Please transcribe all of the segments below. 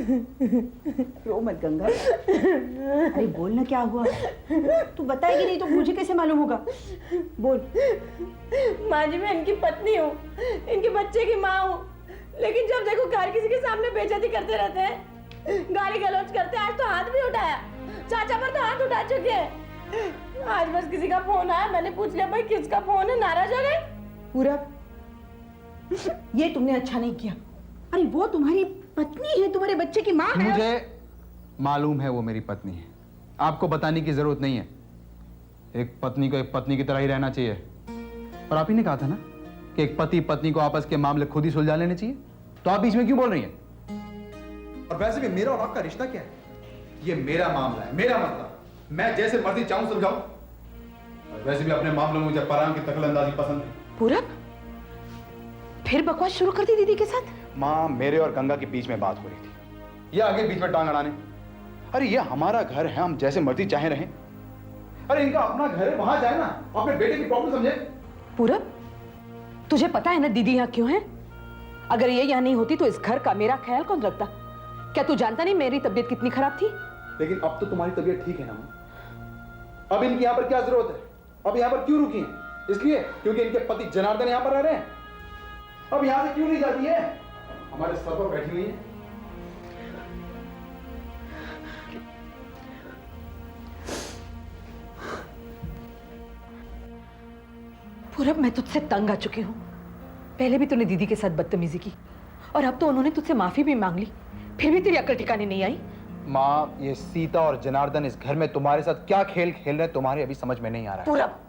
रो मत गंगा। अरे बोल ना, क्या हुआ? तू बताएगी नहीं तो मुझे कैसे मालूम होगा? बोल। माँ जी, मैं इनकी पत्नी हूँ, इनके बच्चे की माँ हूँ, लेकिन जब देखो घर किसी के सामने बेइज्जती करते रहते हैं, गाली गलौज करते हैं। आज तो हाथ भी उठाया, चाचा पर तो हाथ उठा चुके हैं। आज बस किसी का फोन आया, मैंने पूछ लिया भाई किसका फोन है, नाराज हो गए। पूरब, ये तुमने अच्छा नहीं किया। अरे वो तुम्हारी पत्नी है, तुम्हारे बच्चे की माँ है। मुझे मालूम है वो मेरी पत्नी है, आपको बताने की जरूरत नहीं है। एक पत्नी को एक पत्नी की तरह ही रहना चाहिए। और आप ही ने कहा था ना कि एक पति पत्नी को आपस के मामले खुद ही सुलझा लेने चाहिए, तो आप बीच में क्यों बोल रही हैं? और वैसे भी मेरा और आपका रिश्ता क्या है? ये मेरा मामला है, मेरा मसला। मैं जैसे मर्जी चाहूं सुलझाऊं। और वैसे भी अपने मामलों में मुझे पराम की दखलंदाजी पसंद है। पूरब, फिर बकवास शुरू कर दी दीदी के साथ? माँ, मेरे और गंगा के बीच में बात हो रही थी, ये आगे बीच में टांग अड़ाने। अरे ये हमारा घर है, हम जैसे मर्जी चाहे रहें। अरे इनका अपना घर है, वहां जाए ना, अपने बेटे की प्रॉब्लम समझे। पूरब, तुझे पता है ना दीदी यहाँ क्यों है? अगर ये यहाँ नहीं होती तो इस घर का मेरा ख्याल कौन रखता? क्या तू जानता नहीं मेरी तबीयत कितनी खराब थी? लेकिन अब तो तुम्हारी तबीयत ठीक है ना मां? अब इनकी यहाँ पर क्या जरूरत है? अब यहाँ पर क्यों रुकी हैं? इसलिए क्योंकि इनके पति जनार्दन यहाँ पर रह रहे हैं। अब यहाँ से क्यों नहीं जाती है? हमारे सर पर बैठी हुई है। पूरब, मैं तुझसे तंग आ चुकी हूँ। पहले भी तूने दीदी के साथ बदतमीजी की और अब तो उन्होंने तुझसे माफी भी मांग ली, फिर भी तेरी अकल ठिकाने नहीं आई। माँ, ये सीता और जनार्दन इस घर में तुम्हारे साथ क्या खेल खेल रहे हैं तुम्हारे अभी समझ में नहीं आ रहा है। पूरब,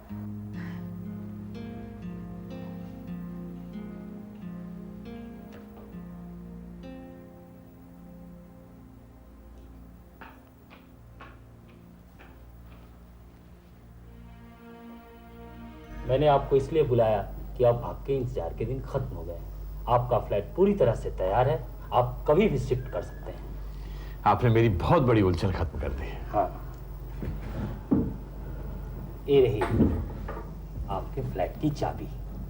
मैंने आपको इसलिए बुलाया कि आप आपके इंतजार के दिन खत्म हो गए। आपका फ्लैट पूरी तरह से तैयार है, आप कभी भी शिफ्ट कर सकते हैं। आपने मेरी बहुत बड़ी उलझन खत्म कर दी। हाँ, ये रही आपके फ्लैट की चाबी।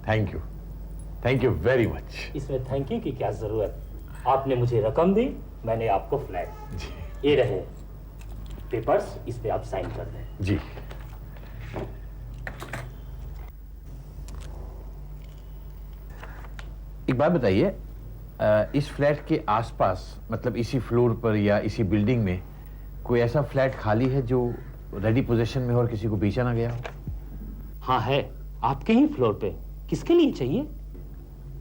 Thank you very much. इसमें थैंक यू की क्या जरूरत? आपने मुझे रकम दी, मैंने आपको फ्लैट। जी। ये रहे पेपर्स, इस पे आप साइन कर दें। जी। एक बात बताइए, इस फ्लैट के आसपास, मतलब इसी फ्लोर पर या इसी बिल्डिंग में कोई ऐसा फ्लैट खाली है जो रेडी पोजीशन में हो और किसी को बेचा ना गया हो? हाँ है, आपके ही फ्लोर पे। किसके लिए चाहिए?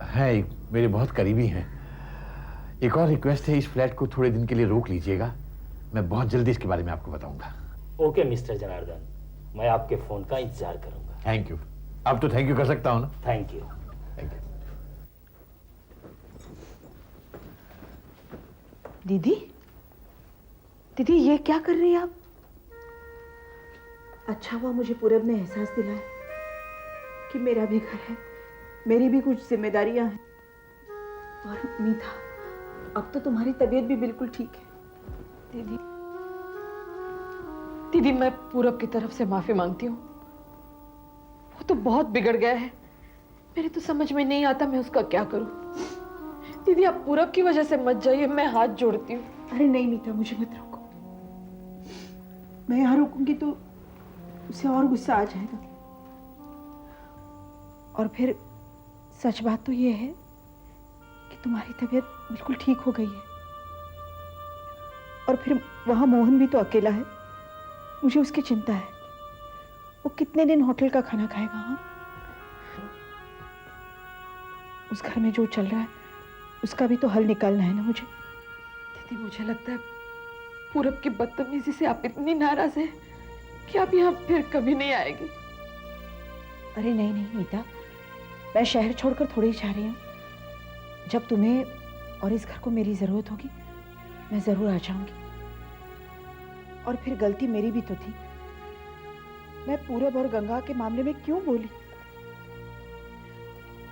है, मेरे बहुत करीबी हैं। एक और रिक्वेस्ट है, इस फ्लैट को थोड़े दिन के लिए रोक लीजिएगा, मैं बहुत जल्दी इसके बारे में आपको बताऊंगा। ओके मिस्टर जनार्दन, मैं आपके फोन का इंतजार करूंगा। Thank you. अब तो थैंक यू कर सकता हूं ना? Thank you. दीदी, दीदी ये क्या कर रही हैं आप? अच्छा हुआ मुझे पूरब ने एहसास दिलाया कि मेरा भी घर है, मेरी भी कुछ जिम्मेदारियां हैं। और मीठा, अब तो तुम्हारी तबीयत भी बिल्कुल ठीक है। दीदी, दीदी मैं पूरब की तरफ से माफी मांगती हूँ। वो तो बहुत बिगड़ गया है, मेरे तो समझ में नहीं आता मैं उसका क्या करूं। दीदी आप पूरब की वजह से मत जाइए, मैं हाथ जोड़ती हूँ। अरे नहीं मीठा, मुझे मत रोको। मैं यहाँ रुकूंगी तो उसे और गुस्सा आ जाएगा। और फिर सच बात तो ये है कि तुम्हारी तबीयत बिल्कुल ठीक हो गई है। और फिर वहां मोहन भी तो अकेला है, मुझे उसकी चिंता है। वो कितने दिन होटल का खाना खाएगा? हाँ, उस घर में जो चल रहा है उसका भी तो हल निकालना है ना मुझे। दीदी मुझे लगता है पूरब की बदतमीजी से आप इतनी नाराज हैं कि आप यहाँ फिर कभी नहीं आएगी। अरे नहीं नहीं मीता, मैं शहर छोड़कर थोड़ी जा रही हूँ। जब तुम्हें और इस घर को मेरी जरूरत होगी मैं जरूर आ जाऊंगी। और फिर गलती मेरी भी तो थी, मैं पूरब और गंगा के मामले में क्यों बोली?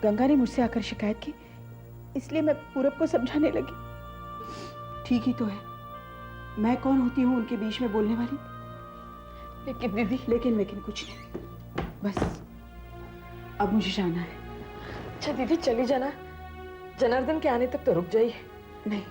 गंगा ने मुझसे आकर शिकायत की, इसलिए मैं पूरब को समझाने लगी। ठीक ही तो है, मैं कौन होती हूँ उनके बीच में बोलने वाली? लेकिन दीदी, लेकिन कुछ नहीं, बस अब मुझे जाना है। अच्छा दीदी चली जाना, जनार्दन के आने तक तो रुक जाइए। नहीं,